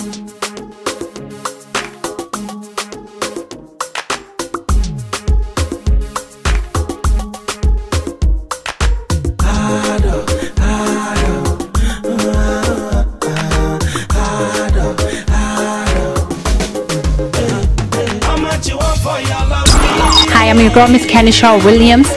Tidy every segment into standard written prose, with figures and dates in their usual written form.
Hi, I'm your girl, Miss Kanisha Williams.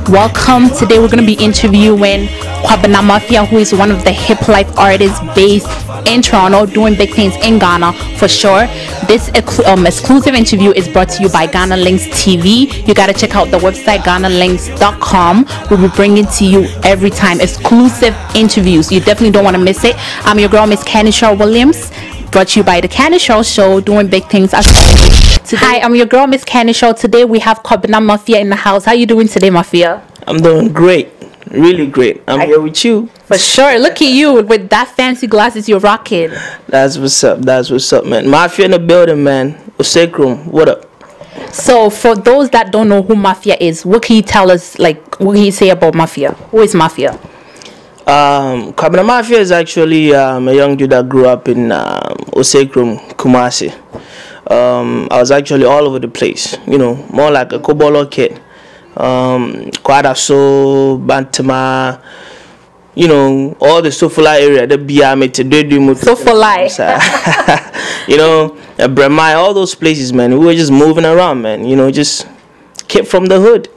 Welcome. Today we're going to be interviewing Quabena Maphia, who is one of the hip life artists based in Toronto, doing big things in Ghana for sure. This exclusive interview is brought to you by GhanalinxTV. You got to check out the website GhanalinxTV.com. We'll be bringing to you every time exclusive interviews. You definitely don't want to miss it. I'm your girl, Miss Kanisha Williams. Brought to you by the Kanisha Show, doing big things as always. Hi, I'm your girl, Miss Kanisha. Today we have Quabena Maphia in the house. How you doing today, Maphia? I'm doing great, really great. I'm here with you. For sure. Look at you with that fancy glasses you're rocking. That's what's up. That's what's up, man. Maphia in the building, man. Osakrum, what up? So, for those that don't know who Maphia is, what can you tell us? Like, what can you say about Maphia? Who is Maphia? Quabena Maphia is actually a young dude that grew up in Osakrum, Kumasi. I was actually all over the place, you know, more like a Kobolo kid. Kwadaso, Bantama, you know, all the Sofala area, the Biame to do Sofala, you know, Bremai, all those places, man. We were just moving around, man, you know, just kept from the hood.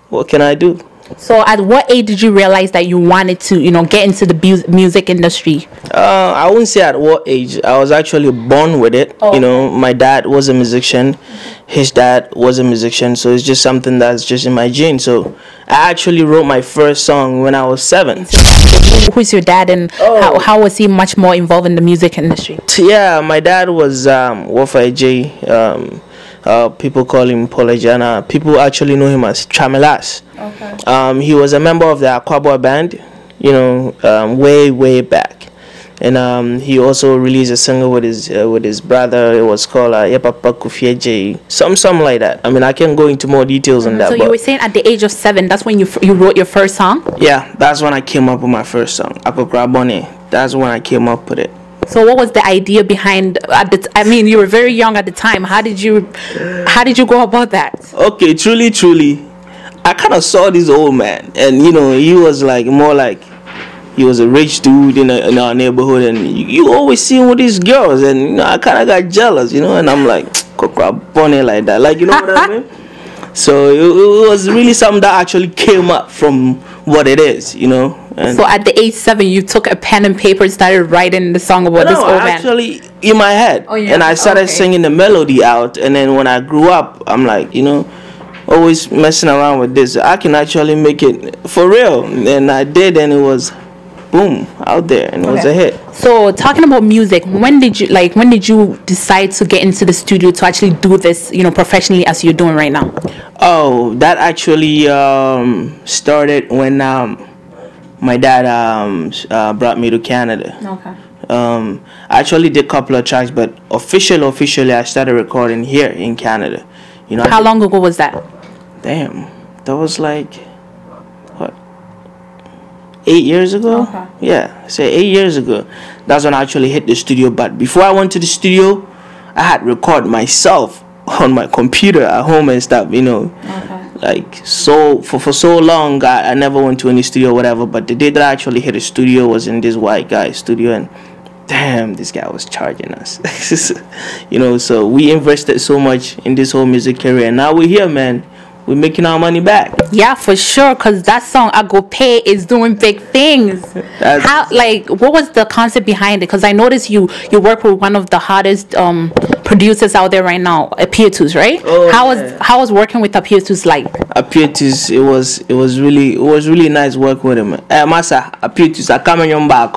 What can I do? So at what age did you realize that you wanted to, you know, get into the music industry? I wouldn't say at what age. I was actually born with it. Oh, you know, my dad was a musician. His dad was a musician. So it's just something that's just in my genes. So I actually wrote my first song when I was 7. Who's your dad, and how was he much more involved in the music industry? Yeah, my dad was Wafa J. People call him Polajana. People actually know him as Chamelas. Okay. He was a member of the Aquabwa band, you know, way back, and he also released a single with his brother. It was called Yepapa Kufieje, something like that. I mean, I can go into more details on that. So you were saying at the age of 7, that's when you wrote your first song? Yeah, that's when I came up with my first song, Akokra Bone. That's when I came up with it. So what was the idea behind I mean, you were very young at the time. How did you go about that? Okay, truly, I kind of saw this old man, and you know, he was like more like he was a rich dude in our neighborhood, and you always see him with these girls, and you know, I kind of got jealous, you know, and I'm like, bonnet like that, like, you know what I mean? So it was really something that actually came up from what it is, you know. And so at the age 7, you took a pen and paper and started writing the song about this old man? Actually in my head. Oh, yeah. And I started singing the melody out, and then when I grew up, I'm like, you know, always messing around with this. I can actually make it for real. And I did, and it was boom out there, and it was a hit. So talking about music, when did you decide to get into the studio to actually do this, you know, professionally as you're doing right now? Oh, that actually started when my dad brought me to Canada. Okay. I actually did a couple of tracks, but officially I started recording here in Canada. You know. How long ago was that? Damn, that was like what, 8 years ago? Okay. Yeah, say 8 years ago. That's when I actually hit the studio. But before I went to the studio, I had recorded myself on my computer at home and stuff, you know. Okay. Like, so for so long I never went to any studio or whatever, but the day that I actually hit a studio was in this white guy's studio, and damn, this guy was charging us. You know, so we invested so much in this whole music career, and now we're here, man. We're making our money back. Yeah, for sure, because that song I Go Pay is doing big things. What was the concept behind it? Because I noticed you work with one of the hottest producers out there right now, Apietus, right? Oh, how was working with Apietus like? Apietus, it was really nice working with him. Masa Apietus, I come in your back.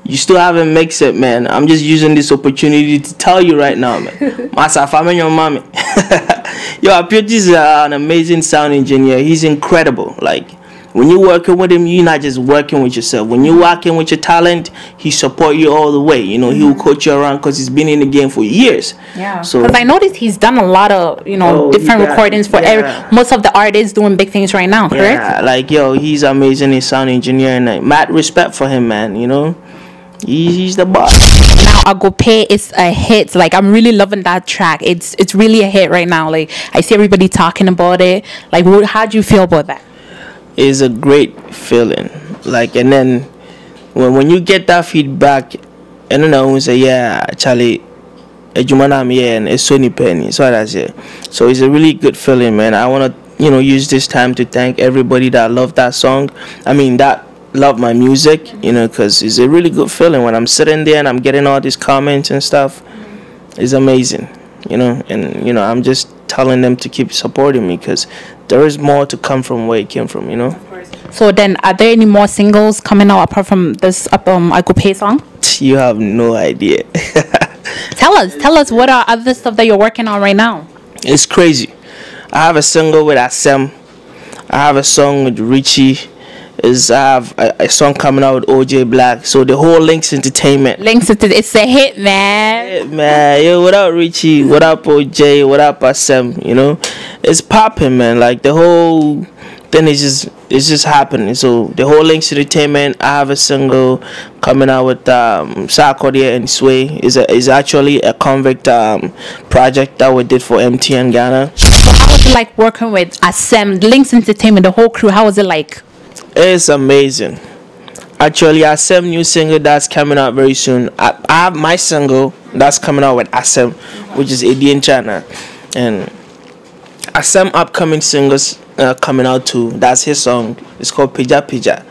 You still haven't mixed it, man. I'm just using this opportunity to tell you right now, man. Masa, I'm your mommy. Yo, Apietus is an amazing sound engineer. He's incredible. Like, when you're working with him, you're not just working with yourself. When you're working with your talent, he support you all the way. You know, he will coach you around because he's been in the game for years. Yeah. So, because I noticed he's done a lot of, you know, different recordings for most of the artists doing big things right now, correct? Yeah, like, yo, he's amazing. He's sound engineer, and mad respect for him, man, you know. He's the boss. Now Agope is a hit. Like, I'm really loving that track. It's really a hit right now. Like, I see everybody talking about it. Like, how do you feel about that? It's a great feeling. Like, and then when you get that feedback, and then I will say, yeah, Charlie, I'm here and it's Sony Penny. So that's it. So it's a really good feeling, man. I want to, use this time to thank everybody that loved that song. I mean, that love my music, because it's a really good feeling when I'm sitting there and I'm getting all these comments and stuff. It's amazing, and I'm just telling them to keep supporting me, because there is more to come from where it came from. So then, are there any more singles coming out apart from this Agope song? You have no idea. Tell us what are other stuff that you're working on right now? It's crazy. I have a single with Asem. I have a song with Richie. I have a song coming out with OJ Black. So the whole Links Entertainment. It's a hit, man. Hit, man. Yo, what up, Richie? What up, OJ? What up, Asem? It's popping, man. Like, the whole thing is just happening. So the whole Links Entertainment. I have a single coming out with Sarkodie and Sway. Is actually a convict project that we did for MTN Ghana. So how was it like working with Asem, Links Entertainment, the whole crew? How was it like? It's amazing. Actually, Asem new single that's coming out very soon. I have my single that's coming out with Asem, which is Indian China, and Asem upcoming singles coming out too. That's his song. It's called Pija Pija.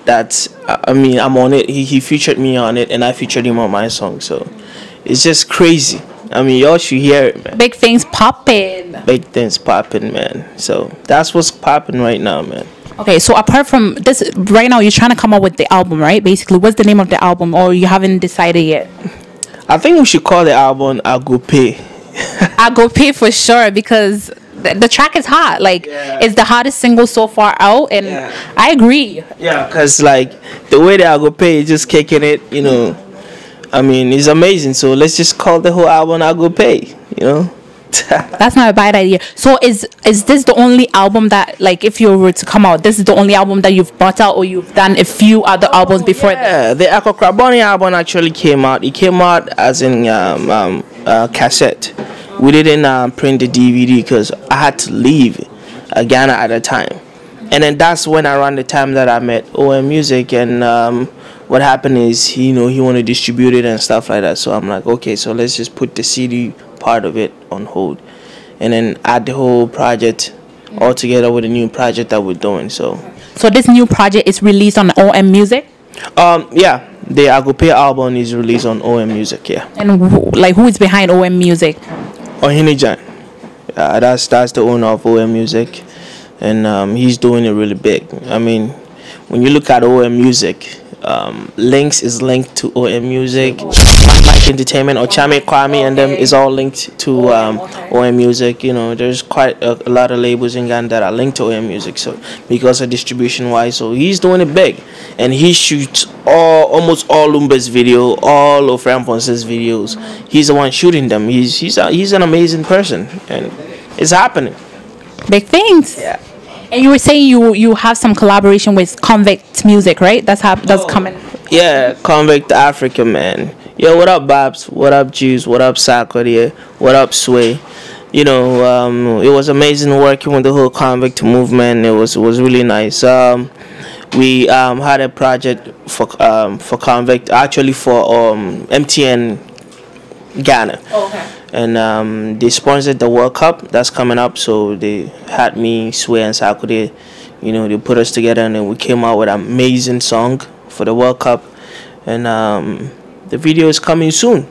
That's I'm on it. He featured me on it, and I featured him on my song. So it's just crazy. Y'all should hear it, man. Big things popping. Big things popping, man. So that's what's popping right now, man. Okay, so apart from this, right now you're trying to come up with the album, right? Basically, what's the name of the album, or you haven't decided yet? I think we should call the album Agope. Agope for sure, because the track is hot. Like, it's the hottest single so far out, and I agree. Yeah, because like the way the Agope is just kicking it, it's amazing. So let's just call the whole album Agope, That's not a bad idea. So is this the only album that, like, if you were to come out, this is the only album that you've brought out, or you've done a few other albums before? Yeah, the Quabena album actually came out. It came out as in cassette. We didn't print the DVD because I had to leave Ghana at the time, and then that's when around the time that I met OM Music, and what happened is he wanted to distribute it and stuff like that. So I'm like, okay, so let's just put the CD part of it on hold, and then add the whole project all together with a new project that we're doing. So this new project is released on OM Music? Yeah, the Agope album is released on OM Music. Yeah. And who is behind OM Music? Ohinijan. That's the owner of OM Music, and he's doing it really big. When you look at OM Music, Links is linked to OM Music. Mike Entertainment or Chame Kwame and them is all linked to OM Music. There's quite a lot of labels in Ghana that are linked to OM Music. So because of distribution wise, so he's doing it big, and he shoots almost all Lumba's video, all of Ramponce's videos. He's the one shooting them. He's an amazing person, and it's happening. Big things. Yeah. And you were saying you have some collaboration with Convict Music, right? That's coming. Yeah, Convict Africa, man. Yo, what up, Babs? What up, Juice? What up, Sarkodie? What up, Sway? It was amazing working with the whole Convict movement. It was really nice. We had a project for Convict, actually for MTN Ghana. Oh, okay. And they sponsored the World Cup that's coming up, so they had me, Sway, and Sarkodie. They put us together, and then we came out with an amazing song for the World Cup, and the video is coming soon.